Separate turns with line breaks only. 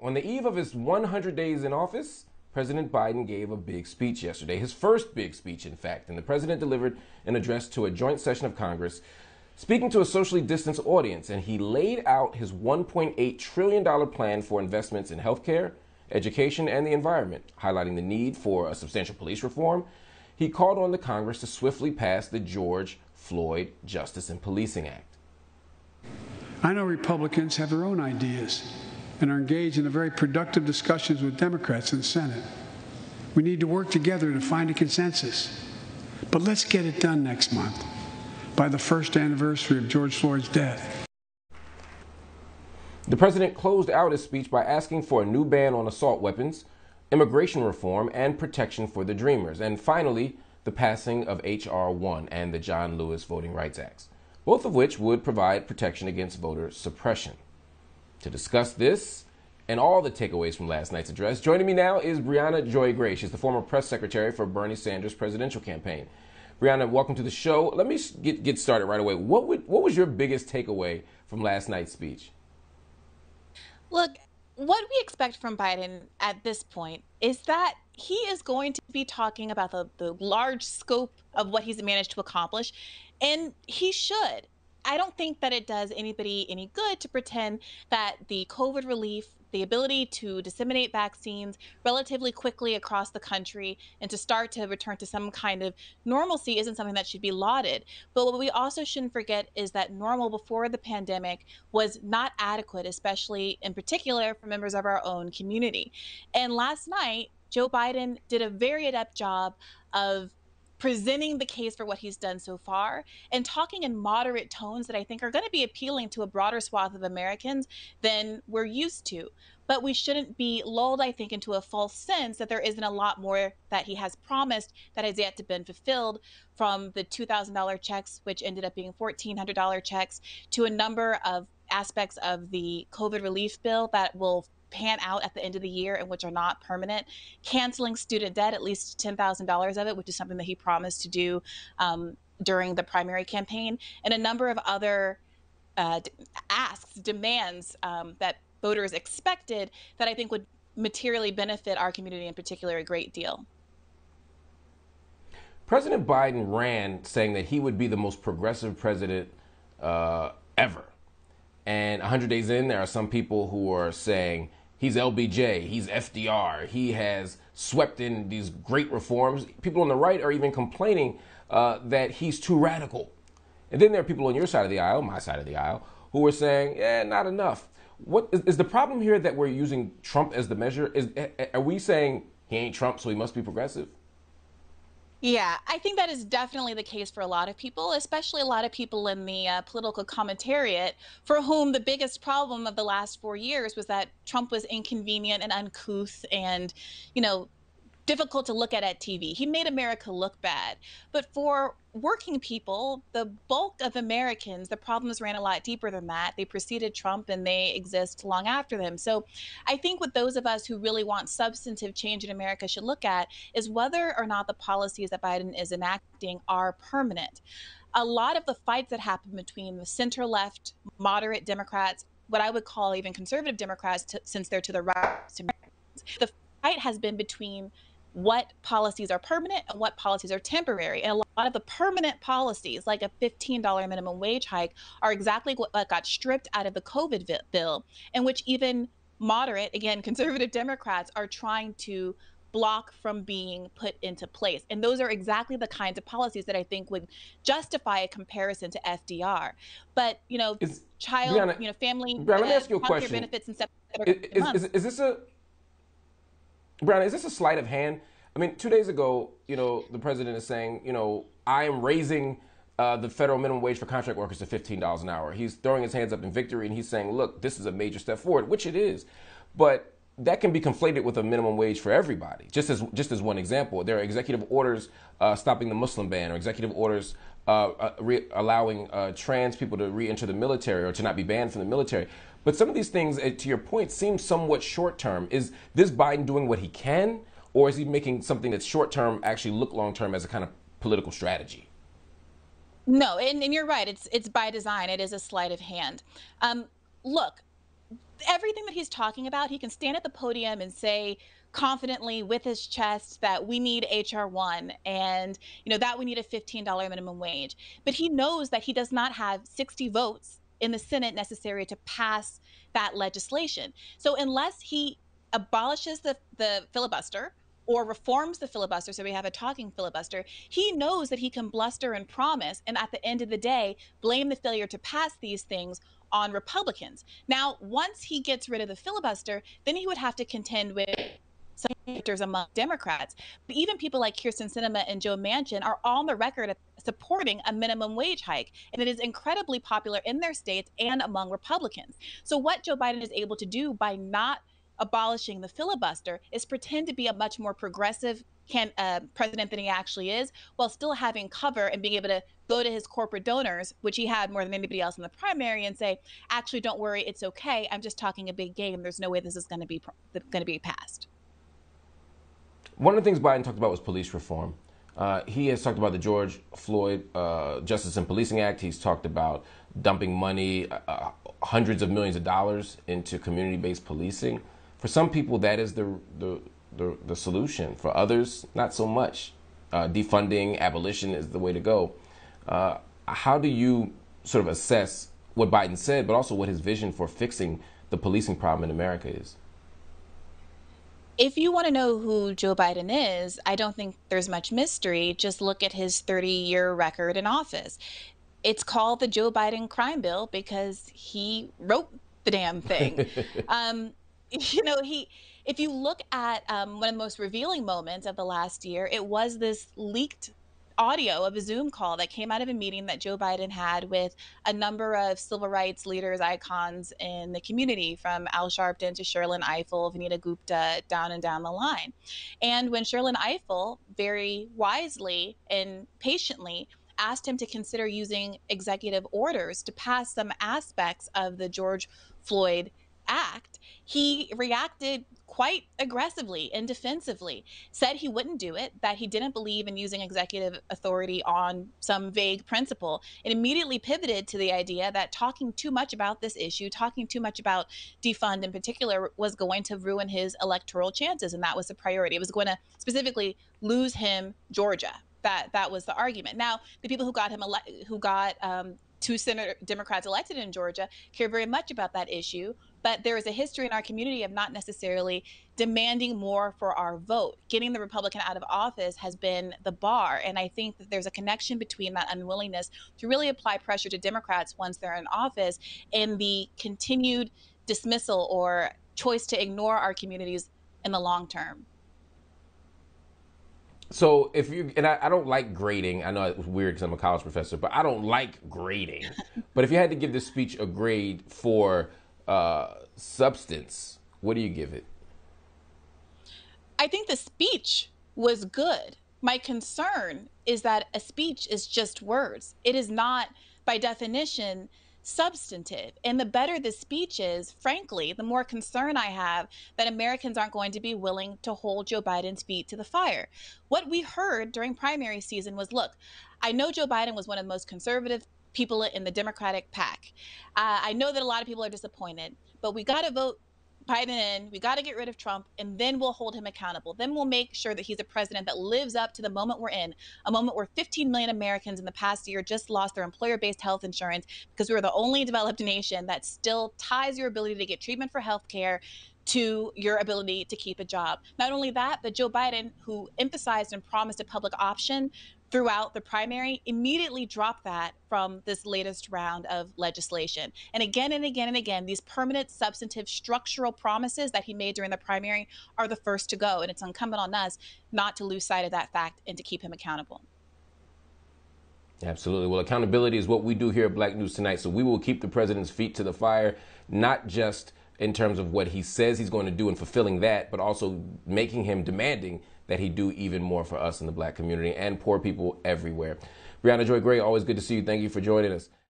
on the eve of his 100 days in office, President Biden gave a big speech yesterday, his first big speech, in fact, and the president delivered an address to a joint session of Congress, speaking to a socially distanced audience, and he laid out his $1.8 trillion plan for investments in healthcare, education, and the environment, highlighting the need for a substantial police reform. He called on the Congress to swiftly pass the George Floyd Justice and Policing Act.
I know Republicans have their own ideas and are engaged in very productive discussions with Democrats in the Senate. We need to work together to find a consensus. But let's get it done next month, by the first anniversary of George Floyd's death.
The president closed out his speech by asking for a new ban on assault weapons, immigration reform, and protection for the Dreamers, and finally, the passing of H.R. 1 and the John Lewis Voting Rights Acts, both of which would provide protection against voter suppression. To discuss this and all the takeaways from last night's address, joining me now is Briahna Joy Gray. She's the former press secretary for Bernie Sanders' presidential campaign. Briahna, welcome to the show. Let me get started right away. What was your biggest takeaway from last night's speech?
Look, what we expect from Biden at this point is that he is going to be talking about the large scope of what he's managed to accomplish, and he should. I don't think that it does anybody any good to pretend that the COVID relief, the ability to disseminate vaccines relatively quickly across the country and to start to return to some kind of normalcy isn't something that should be lauded. But what we also shouldn't forget is that normal before the pandemic was not adequate, especially in particular for members of our own community. And last night, Joe Biden did a very adept job of presenting the case for what he's done so far and talking in moderate tones that I think are going to be appealing to a broader swath of Americans than we're used to. But we shouldn't be lulled, I think, into a false sense that there isn't a lot more that he has promised that has yet to been fulfilled, from the $2,000 checks, which ended up being $1,400 checks, to a number of aspects of the COVID relief bill that will pan out at the end of the year and which are not permanent, canceling student debt, at least $10,000 of it, which is something that he promised to do during the primary campaign, and a number of other demands that voters expected that I think would materially benefit our community in particular a great deal.
President Biden ran saying that he would be the most progressive president ever. And 100 days in, there are some people who are saying he's LBJ, he's FDR, he has swept in these great reforms. People on the right are even complaining that he's too radical. And then there are people on your side of the aisle, my side of the aisle, who are saying, not enough. What is the problem here, that we're using Trump as the measure? Are we saying he ain't Trump, so he must be progressive?
Yeah, I think that is definitely the case for a lot of people, especially a lot of people in the political commentariat, for whom the biggest problem of the last 4 years was that Trump was inconvenient and uncouth and, difficult to look at TV. He made America look bad. But for working people, the bulk of Americans, the problems ran a lot deeper than that. They preceded Trump and they exist long after them. So I think what those of us who really want substantive change in America should look at is whether or not the policies that Biden is enacting are permanent. A lot of the fights that happen between the center-left, moderate Democrats, what I would call even conservative Democrats, since they're to the right, the fight has been between what policies are permanent and what policies are temporary. And a lot of the permanent policies, like a $15 minimum wage hike, are exactly what got stripped out of the COVID bill, in which even moderate, again, conservative Democrats are trying to block from being put into place. And those are exactly the kinds of policies that I think would justify a comparison to FDR. But, family,
Briahna, let me ask you a question.
Benefits and stuff.
Briahna, is this a sleight of hand? I mean, 2 days ago, the president is saying, I am raising the federal minimum wage for contract workers to $15 an hour. He's throwing his hands up in victory, and he's saying, look, this is a major step forward, which it is. But that can be conflated with a minimum wage for everybody. Just as one example, there are executive orders stopping the Muslim ban, or executive orders allowing trans people to re-enter the military or to not be banned from the military. But some of these things, to your point, seem somewhat short-term. Is this Biden doing what he can, or is he making something that's short-term actually look long-term as a kind of political strategy?
No, and you're right. It's by design. It is a sleight of hand. Look, everything that he's talking about, he can stand at the podium and say confidently with his chest that we need HR1 and that we need a $15 minimum wage. But he knows that he does not have 60 votes in the Senate necessary to pass that legislation. So unless he abolishes the filibuster or reforms the filibuster so we have a talking filibuster, he knows that he can bluster and promise and at the end of the day blame the failure to pass these things on Republicans. Now, once he gets rid of the filibuster, then he would have to contend with some characters among Democrats. But even people like Kirsten Sinema and Joe Manchin are on the record supporting a minimum wage hike, and it is incredibly popular in their states and among Republicans. So what Joe Biden is able to do by not abolishing the filibuster is pretend to be a much more progressive president than he actually is, while still having cover and being able to go to his corporate donors, which he had more than anybody else in the primary, and say, "Actually, don't worry, it's okay. I'm just talking a big game. There's no way this is going to be passed."
One of the things Biden talked about was police reform. He has talked about the George Floyd Justice and Policing Act. He's talked about dumping money, hundreds of millions of dollars into community-based policing. For some people, that is the solution. For others, not so much. Defunding, abolition is the way to go. How do you sort of assess what Biden said, but also what his vision for fixing the policing problem in America is?
If you want to know who Joe Biden is, I don't think there's much mystery. Just look at his 30-year record in office. It's called the Joe Biden crime bill because he wrote the damn thing. um, if you look at one of the most revealing moments of the last year, it was this leaked audio of a Zoom call that came out of a meeting that Joe Biden had with a number of civil rights leaders, icons in the community, from Al Sharpton to Sherlyn Ifill, Vanita Gupta, down and down the line. And when Sherlyn Ifill very wisely and patiently asked him to consider using executive orders to pass some aspects of the George Floyd Act, he reacted quite aggressively and defensively, said he wouldn't do it, that he didn't believe in using executive authority on some vague principle, and immediately pivoted to the idea that talking too much about this issue, talking too much about defund in particular, was going to ruin his electoral chances, and that was the priority. It was going to specifically lose him Georgia. That was the argument. Now, the people who got him two Democrats elected in Georgia care very much about that issue, but there is a history in our community of not necessarily demanding more for our vote. Getting the Republican out of office has been the bar, and I think that there's a connection between that unwillingness to really apply pressure to Democrats once they're in office and the continued dismissal or choice to ignore our communities in the long term.
So if you, and I don't like grading. I know it was weird because I'm a college professor, but I don't like grading. But if you had to give this speech a grade for substance, what do you give it?
I think the speech was good. My concern is that a speech is just words. It is not, by definition, substantive. And the better the speech is, frankly, the more concern I have that Americans aren't going to be willing to hold Joe Biden's feet to the fire. What we heard during primary season was, look, I know Joe Biden was one of the most conservative people in the Democratic pack. I know that a lot of people are disappointed, but we got to vote Biden in, we got to get rid of Trump, and then we'll hold him accountable. Then we'll make sure that he's a president that lives up to the moment we're in, a moment where 15 million Americans in the past year just lost their employer-based health insurance because we were the only developed nation that still ties your ability to get treatment for health care to your ability to keep a job. Not only that, but Joe Biden, who emphasized and promised a public option throughout the primary, immediately dropped that from this latest round of legislation. And again and again and again, these permanent, substantive, structural promises that he made during the primary are the first to go. And it's incumbent on us not to lose sight of that fact and to keep him accountable.
Absolutely. Well, accountability is what we do here at Black News Tonight. So we will keep the president's feet to the fire, not just in terms of what he says he's going to do and fulfilling that, but also making him demanding that he do even more for us in the Black community and poor people everywhere. Briahna Joy Gray, always good to see you. Thank you for joining us.